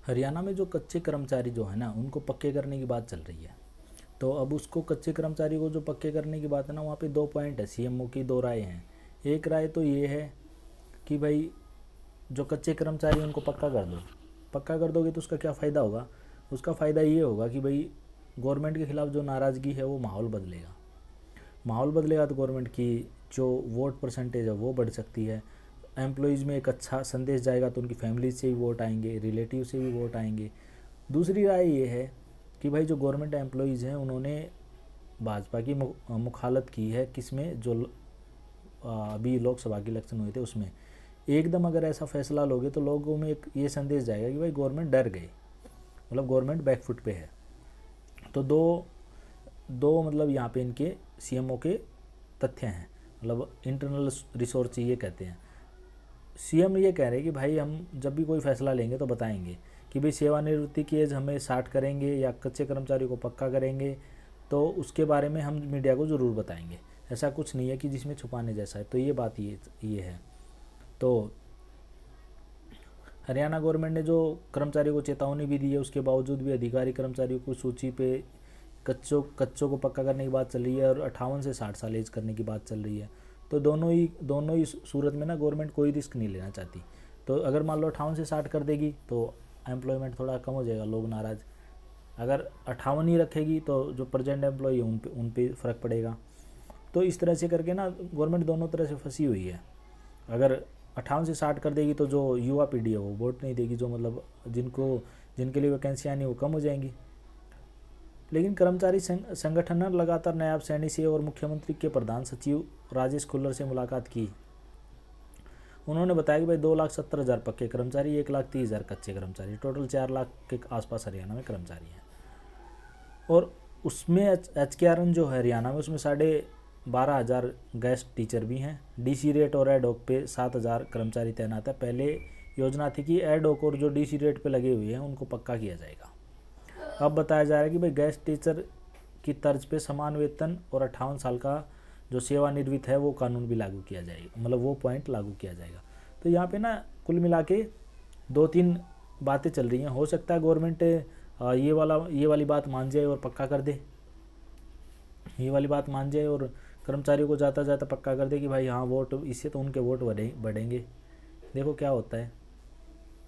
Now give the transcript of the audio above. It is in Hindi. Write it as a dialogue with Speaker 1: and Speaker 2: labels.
Speaker 1: हरियाणा में जो कच्चे कर्मचारी जो है ना, उनको पक्के करने की बात चल रही है। तो अब उसको कच्चे कर्मचारी को जो पक्के करने की बात है ना, वहाँ पे 2 पॉइंट है, सीएमओ की 2 राय हैं। एक राय तो ये है कि भाई जो कच्चे कर्मचारी हैं उनको पक्का कर दो। पक्का कर दोगे तो उसका क्या फ़ायदा होगा? उसका फ़ायदा ये होगा कि भाई गवर्नमेंट के ख़िलाफ़ जो नाराज़गी है वो माहौल बदलेगा। माहौल बदलेगा तो गवर्नमेंट की जो वोट परसेंटेज है वो बढ़ सकती है। एम्प्लॉयज़ में एक अच्छा संदेश जाएगा तो उनकी फैमिलीज से भी वोट आएंगे, रिलेटिव से भी वोट आएंगे। दूसरी राय ये है कि भाई जो गवर्नमेंट एम्प्लॉयज़ हैं उन्होंने भाजपा की मुखालत की है, किसमें, जो अभी लोकसभा के इलेक्शन हुए थे उसमें। एकदम अगर ऐसा फैसला लोगे तो लोगों में एक ये संदेश जाएगा कि भाई गवर्नमेंट डर गई, मतलब गवर्नमेंट बैकफुट पे है। तो दो दो मतलब यहाँ पे इनके सीएमओ के तथ्य हैं, मतलब इंटरनल रिसोर्स ये कहते हैं। सीएम ये कह रहे हैं कि भाई हम जब भी कोई फैसला लेंगे तो बताएंगे कि भाई सेवानिवृत्ति की एज हमें 60 करेंगे या कच्चे कर्मचारी को पक्का करेंगे, तो उसके बारे में हम मीडिया को ज़रूर बताएंगे। ऐसा कुछ नहीं है कि जिसमें छुपाने जैसा है। तो ये बात ये है। तो हरियाणा गवर्नमेंट ने जो कर्मचारियों को चेतावनी भी दी है, उसके बावजूद भी अधिकारी कर्मचारियों को सूची पे कच्चों को पक्का करने की बात चल रही है और 58 से 60 साल एज करने की बात चल रही है। तो दोनों ही सूरत में ना गवर्नमेंट कोई रिस्क नहीं लेना चाहती। तो अगर मान लो 58 से 60 कर देगी तो एम्प्लॉयमेंट थोड़ा कम हो जाएगा, लोग नाराज़। अगर 58 ही रखेगी तो जो प्रेजेंट एम्प्लॉय है उन पे फ़र्क पड़ेगा। तो इस तरह से करके ना गवर्नमेंट दोनों तरह से फंसी हुई है। अगर 58 से 60 कर देगी तो जो युवा पीढ़ी है वो वोट नहीं देगी, जो मतलब जिनके लिए वैकेंसियाँ नहीं वो कम हो जाएंगी। लेकिन कर्मचारी संगठन ने लगातार नायब सैनी से और मुख्यमंत्री के प्रधान सचिव राजेश खुल्लर से मुलाकात की। उन्होंने बताया कि भाई 2,70,000 पक्के कर्मचारी, 1,30,000 कच्चे कर्मचारी, टोटल 4 लाख के आसपास हरियाणा में कर्मचारी हैं। और उसमें HKRN जो है हरियाणा में, उसमें 12,500 गेस्ट टीचर भी हैं। DC रेट और एड होक पे 7,000 कर्मचारी तैनात है। पहले योजना थी कि एड होक और जो DC रेट पे लगे हुए हैं उनको पक्का किया जाएगा। अब बताया जा रहा है कि भाई गेस्ट टीचर की तर्ज पे समान वेतन और 58 साल का जो सेवानिवृत्त है वो कानून भी लागू किया जाएगा, मतलब वो पॉइंट लागू किया जाएगा। तो यहाँ पे ना कुल मिला के 2-3 बातें चल रही हैं। हो सकता है गवर्नमेंट ये वाली बात मान जाए और पक्का कर दे, ये वाली बात मान जाए और कर्मचारियों को जाता जाता पक्का कर दे कि भाई हाँ वोट, इससे तो उनके वोट बढ़ेंगे। देखो क्या होता है।